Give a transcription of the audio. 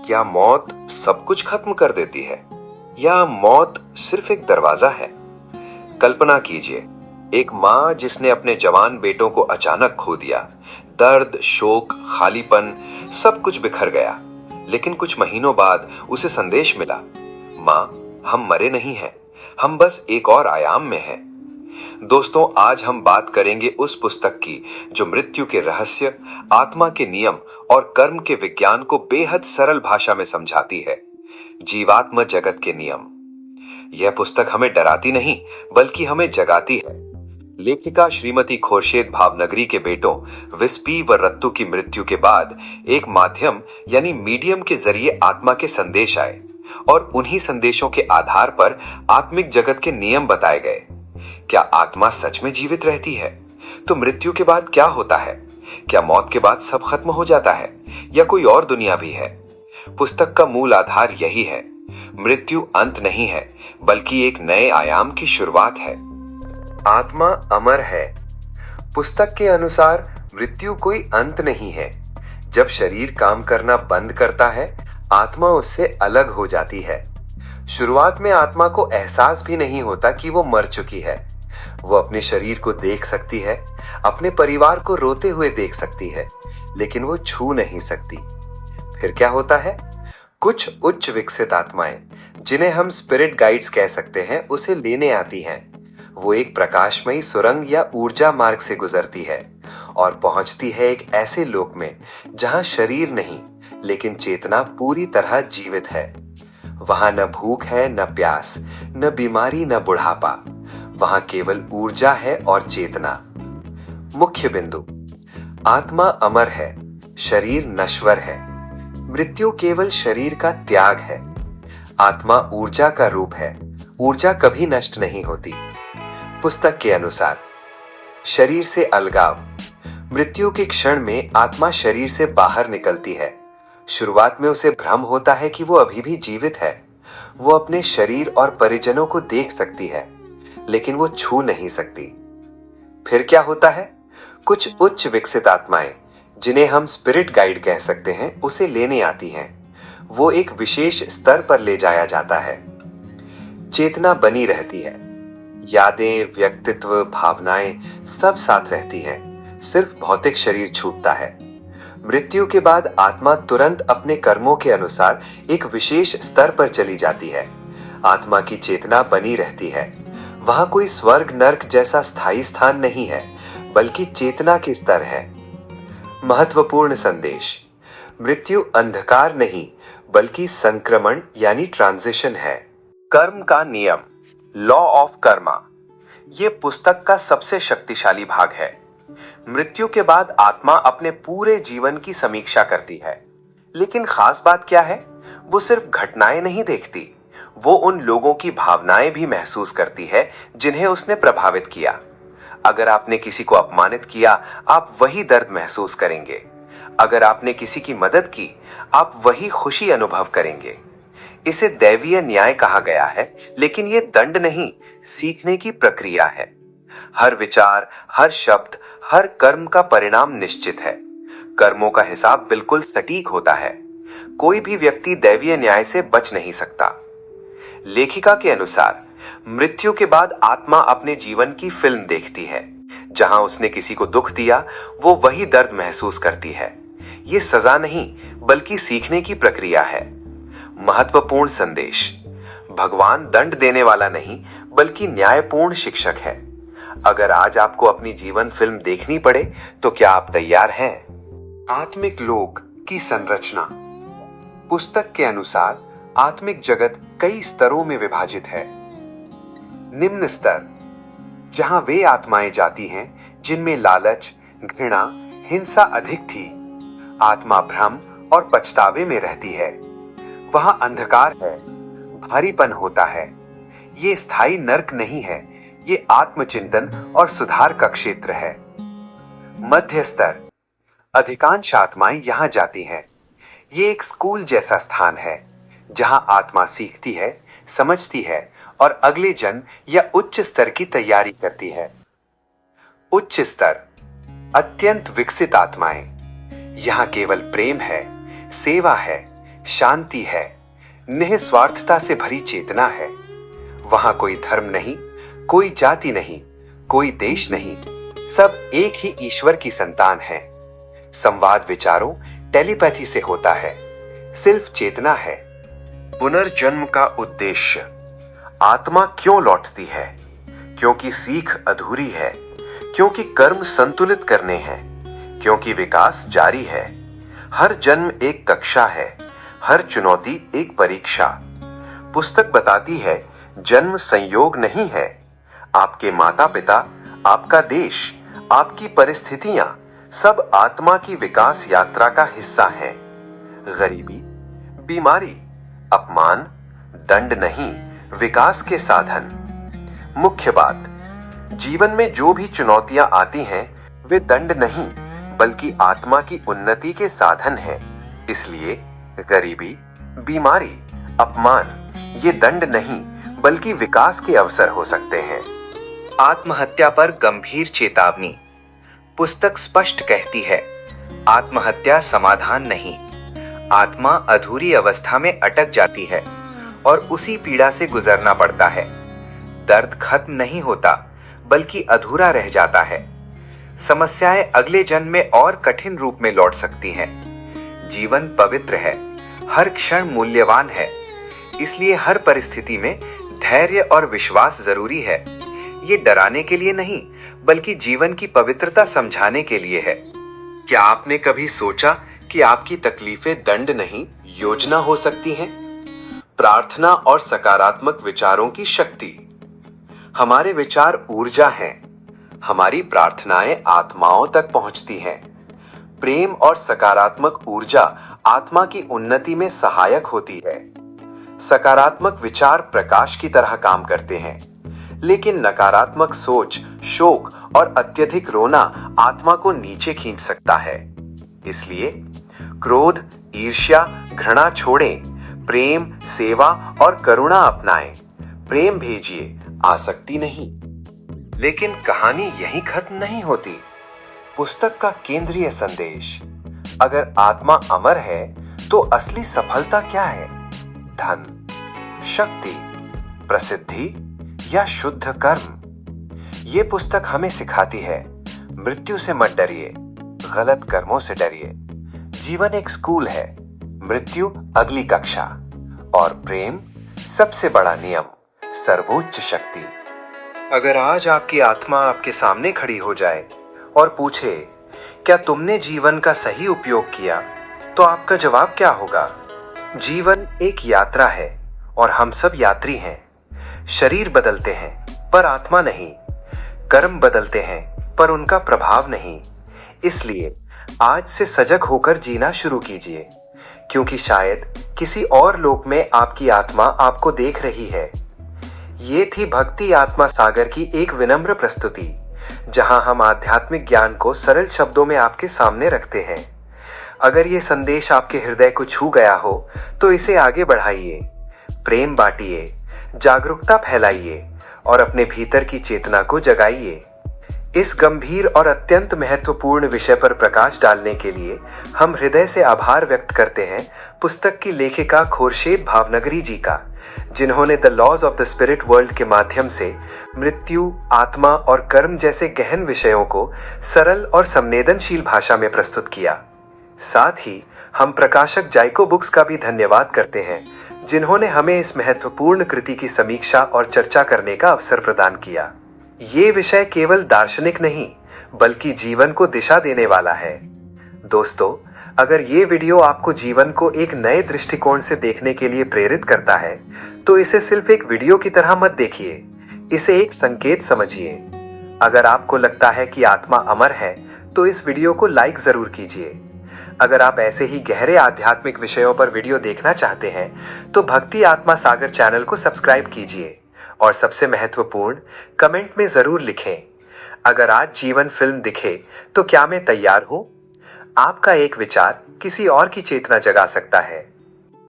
क्या मौत सब कुछ खत्म कर देती है या मौत सिर्फ एक दरवाजा है? कल्पना कीजिए, एक माँ जिसने अपने जवान बेटों को अचानक खो दिया। दर्द, शोक, खालीपन, सब कुछ बिखर गया। लेकिन कुछ महीनों बाद उसे संदेश मिला, माँ, हम मरे नहीं हैं, हम बस एक और आयाम में हैं। दोस्तों, आज हम बात करेंगे उस पुस्तक की जो मृत्यु के रहस्य, आत्मा के नियम और कर्म के विज्ञान को बेहद सरल भाषा में समझाती है। जीवात्म जगत के नियम। यह पुस्तक हमें डराती नहीं बल्कि हमें जगाती है। लेखिका श्रीमती खुर्शीद भावनगरी के बेटों विस्पी व रत्तू की मृत्यु के बाद एक माध्यम यानी मीडियम के जरिए आत्मा के संदेश आए और उन्हीं संदेशों के आधार पर आत्मिक जगत के नियम बताए गए। क्या आत्मा सच में जीवित रहती है? तो मृत्यु के बाद क्या होता है? क्या मौत के बाद सब खत्म हो जाता है या कोई और दुनिया भी है? पुस्तक का मूल आधार यही है, मृत्यु अंत नहीं है बल्कि एक नए आयाम की शुरुआत है। आत्मा अमर है। पुस्तक के अनुसार मृत्यु कोई अंत नहीं है। जब शरीर काम करना बंद करता है, आत्मा उससे अलग हो जाती है। शुरुआत में आत्मा को एहसास भी नहीं होता कि वो मर चुकी है। वो अपने शरीर को देख सकती है, अपने परिवार को रोते हुए देख सकती है, लेकिन वो छू नहीं सकती। फिर क्या होता है? कुछ उच्च विकसित आत्माएं, जिन्हें हम स्पिरिट गाइड्स कह सकते हैं, उसे लेने आती हैं। वो एक प्रकाशमयी सुरंग या ऊर्जा मार्ग से गुजरती है और पहुंचती है एक ऐसे लोक में जहां शरीर नहीं लेकिन चेतना पूरी तरह जीवित है। वहां न भूख है, न प्यास, न बीमारी, न बुढ़ापा। वहां केवल ऊर्जा है और चेतना। मुख्य बिंदु: आत्मा अमर है, शरीर नश्वर है। मृत्यु केवल शरीर का त्याग है। आत्मा ऊर्जा का रूप है, ऊर्जा कभी नष्ट नहीं होती। पुस्तक के अनुसार शरीर से अलगाव। मृत्यु के क्षण में आत्मा शरीर से बाहर निकलती है। शुरुआत में उसे भ्रम होता है कि वो अभी भी जीवित है। वो अपने शरीर और परिजनों को देख सकती है, लेकिन वो छू नहीं सकती। फिर क्या होता है? कुछ उच्च विकसित आत्माएं, जिन्हें हम स्पिरिट गाइड कह सकते हैं, उसे लेने आती हैं। वो एक विशेष स्तर पर ले जाया जाता है। चेतना बनी रहती है। यादें, व्यक्तित्व, भावनाएं सब साथ रहती हैं। सिर्फ भौतिक शरीर छूटता है। मृत्यु के बाद आत्मा तुरंत अपने कर्मों के अनुसार एक विशेष स्तर पर चली जाती है। आत्मा की चेतना बनी रहती है। वहां कोई स्वर्ग नर्क जैसा स्थायी स्थान नहीं है, बल्कि चेतना के स्तर है। महत्वपूर्ण संदेश: मृत्यु अंधकार नहीं बल्कि संक्रमण यानी ट्रांजिशन है। कर्म का नियम, लॉ ऑफ कर्मा, ये पुस्तक का सबसे शक्तिशाली भाग है। मृत्यु के बाद आत्मा अपने पूरे जीवन की समीक्षा करती है। लेकिन खास बात क्या है? वो सिर्फ घटनाएं नहीं देखती, वो उन लोगों की भावनाएं भी महसूस करती है जिन्हें उसने प्रभावित किया। अगर आपने किसी को अपमानित किया, आप वही दर्द महसूस करेंगे। अगर आपने किसी की मदद की, आप वही खुशी अनुभव करेंगे। इसे दैवीय न्याय कहा गया है, लेकिन ये दंड नहीं, सीखने की प्रक्रिया है। हर विचार, हर शब्द, हर कर्म का परिणाम निश्चित है। कर्मों का हिसाब बिल्कुल सटीक होता है। कोई भी व्यक्ति दैवीय न्याय से बच नहीं सकता। लेखिका के अनुसार मृत्यु के बाद आत्मा अपने जीवन की फिल्म देखती है। जहां उसने किसी को दुख दिया, वो वही दर्द महसूस करती है। ये सजा नहीं बल्कि सीखने की प्रक्रिया है। महत्वपूर्ण संदेश: भगवान दंड देने वाला नहीं बल्कि न्यायपूर्ण शिक्षक है। अगर आज आपको अपनी जीवन फिल्म देखनी पड़े तो क्या आप तैयार हैं? आत्मिक लोक की संरचना। पुस्तक के अनुसार आत्मिक जगत कई स्तरों में विभाजित है। निम्न स्तर, जहां वे आत्माएं जाती हैं जिनमें लालच, घृणा, हिंसा अधिक थी। आत्मा भ्रम और पछतावे में रहती है। वहां अंधकार है, भारीपन होता है। ये स्थायी नर्क नहीं है, ये आत्मचिंतन और सुधार का क्षेत्र है। मध्य स्तर, अधिकांश आत्माएं यहां जाती हैं। ये एक स्कूल जैसा स्थान है, जहां आत्मा सीखती है, समझती है और अगले जन्म या उच्च स्तर की तैयारी करती है। उच्च स्तर, अत्यंत विकसित आत्माएं। यहां केवल प्रेम है, सेवा है, शांति है, निस्वार्थता से भरी चेतना है। वहां कोई धर्म नहीं, कोई जाति नहीं, कोई देश नहीं, सब एक ही ईश्वर की संतान है। संवाद विचारों टेलीपैथी से होता है, सिर्फ चेतना है। पुनर्जन्म का उद्देश्य। आत्मा क्यों लौटती है? क्योंकि सीख अधूरी है, क्योंकि कर्म संतुलित करने हैं, क्योंकि विकास जारी है। हर जन्म एक कक्षा है, हर चुनौती एक परीक्षा। पुस्तक बताती है जन्म संयोग नहीं है। आपके माता पिता, आपका देश, आपकी परिस्थितियां सब आत्मा की विकास यात्रा का हिस्सा हैं। गरीबी, बीमारी, अपमान, दंड नहीं, विकास के साधन। मुख्य बात, जीवन में जो भी चुनौतियां आती हैं वे दंड नहीं बल्कि आत्मा की उन्नति के साधन हैं। इसलिए गरीबी, बीमारी, अपमान ये दंड नहीं बल्कि विकास के अवसर हो सकते हैं। आत्महत्या पर गंभीर चेतावनी। पुस्तक स्पष्ट कहती है, आत्महत्या समाधान नहीं। आत्मा अधूरी अवस्था में अटक जाती है और उसी पीड़ा से गुजरना पड़ता है। दर्द खत्म नहीं होता बल्कि अधूरा रह जाता है। समस्याएं अगले जन्म में और कठिन रूप में लौट सकती हैं। जीवन पवित्र है, हर क्षण मूल्यवान है, इसलिए हर परिस्थिति में धैर्य और विश्वास जरूरी है। ये डराने के लिए नहीं बल्कि जीवन की पवित्रता समझाने के लिए है। क्या आपने कभी सोचा कि आपकी तकलीफें दंड नहीं, योजना हो सकती हैं? प्रार्थना और सकारात्मक विचारों की शक्ति। हमारे विचार ऊर्जा हैं, हमारी प्रार्थनाएं आत्माओं तक पहुंचती हैं। प्रेम और सकारात्मक ऊर्जा आत्मा की उन्नति में सहायक होती है। सकारात्मक विचार प्रकाश की तरह काम करते हैं, लेकिन नकारात्मक सोच, शोक और अत्यधिक रोना आत्मा को नीचे खींच सकता है। इसलिए क्रोध, ईर्ष्या, घृणा छोड़ें, प्रेम, सेवा और करुणा अपनाएं। प्रेम भेजिए, आसक्ति नहीं। लेकिन कहानी यहीं खत्म नहीं होती। पुस्तक का केंद्रीय संदेश, अगर आत्मा अमर है तो असली सफलता क्या है? धन, शक्ति, प्रसिद्धि या शुद्ध कर्म? ये पुस्तक हमें सिखाती है, मृत्यु से मत डरिए, गलत कर्मों से डरिए। जीवन एक स्कूल है, मृत्यु अगली कक्षा और प्रेम सबसे बड़ा नियम, सर्वोच्च शक्ति। अगर आज आपकी आत्मा आपके सामने खड़ी हो जाए और पूछे, क्या तुमने जीवन का सही उपयोग किया? तो आपका जवाब क्या होगा? जीवन एक यात्रा है और हम सब यात्री हैं। शरीर बदलते हैं पर आत्मा नहीं। कर्म बदलते हैं पर उनका प्रभाव नहीं। इसलिए आज से सजग होकर जीना शुरू कीजिए, क्योंकि शायद किसी और लोक में आपकी आत्मा आपको देख रही है। ये थी भक्ति आत्मा सागर की एक विनम्र प्रस्तुति, जहां हम आध्यात्मिक ज्ञान को सरल शब्दों में आपके सामने रखते हैं। अगर ये संदेश आपके हृदय को छू गया हो तो इसे आगे बढ़ाइए, प्रेम बांटिए, जागरूकता फैलाइए और अपने भीतर की चेतना को जगाइए। इस गंभीर और अत्यंत महत्वपूर्ण विषय पर प्रकाश डालने के लिए हम हृदय से आभार व्यक्त करते हैं पुस्तक की लेखिका खुर्शीद भावनगरी जी का, जिन्होंने the laws of the spirit world के माध्यम से मृत्यु, आत्मा और कर्म जैसे गहन विषयों को सरल और संवेदनशील भाषा में प्रस्तुत किया। साथ ही हम प्रकाशक जाइको बुक्स का भी धन्यवाद करते हैं, जिन्होंने हमें इस महत्वपूर्ण कृति की समीक्षा और चर्चा करने का अवसर प्रदान किया। ये विषय केवल दार्शनिक नहीं बल्कि जीवन को दिशा देने वाला है। दोस्तों, अगर ये वीडियो आपको जीवन को एक नए दृष्टिकोण से देखने के लिए प्रेरित करता है तो इसे सिर्फ एक वीडियो की तरह मत देखिए, इसे एक संकेत समझिए। अगर आपको लगता है कि आत्मा अमर है तो इस वीडियो को लाइक जरूर कीजिए। अगर आप ऐसे ही गहरे आध्यात्मिक विषयों पर वीडियो देखना चाहते हैं तो भक्ति आत्मा सागर चैनल को सब्सक्राइब कीजिए और सबसे महत्वपूर्ण, कमेंट में जरूर लिखें, अगर आज जीवन फिल्म दिखे तो क्या मैं तैयार हूं? आपका एक विचार किसी और की चेतना जगा सकता है।